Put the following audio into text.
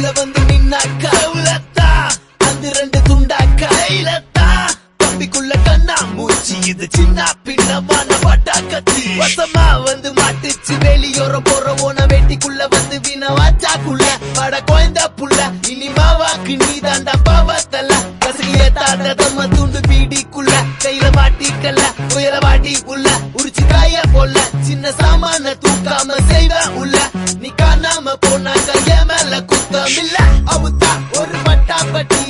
வீட்டுக்குள்ள வந்து நின்னாக்கா உலத்தா அந்த 2 துண்டாக்கா இலத்தா தம்பிக்குள்ள கண்ணா மூச்சு இது சின்ன பின்னமான பட்டா கத்தி வசமா வந்து மாட்டுச்சு வெளியோரம் போற ஓன வேட்டிக்குள்ள வந்து வீணவாச்சாக்குள்ள பட கோயந்தா புள்ள இனிமாவாக்கு நீ தாண்டா பாவத்தல்ல கசகிய தாண்டதம்ம துண்டு பீடிக்குள்ள கையில மாட்டிக்கல்ல புயல வாட்டி உள்ள உரிச்சு காய போல சின்ன சாமான தூக்காம செய்வ உள்ள நீ காணாம போனா கைய மேல குத்தமில்ல அவுத்தா ஒரு பட்டா பட்டி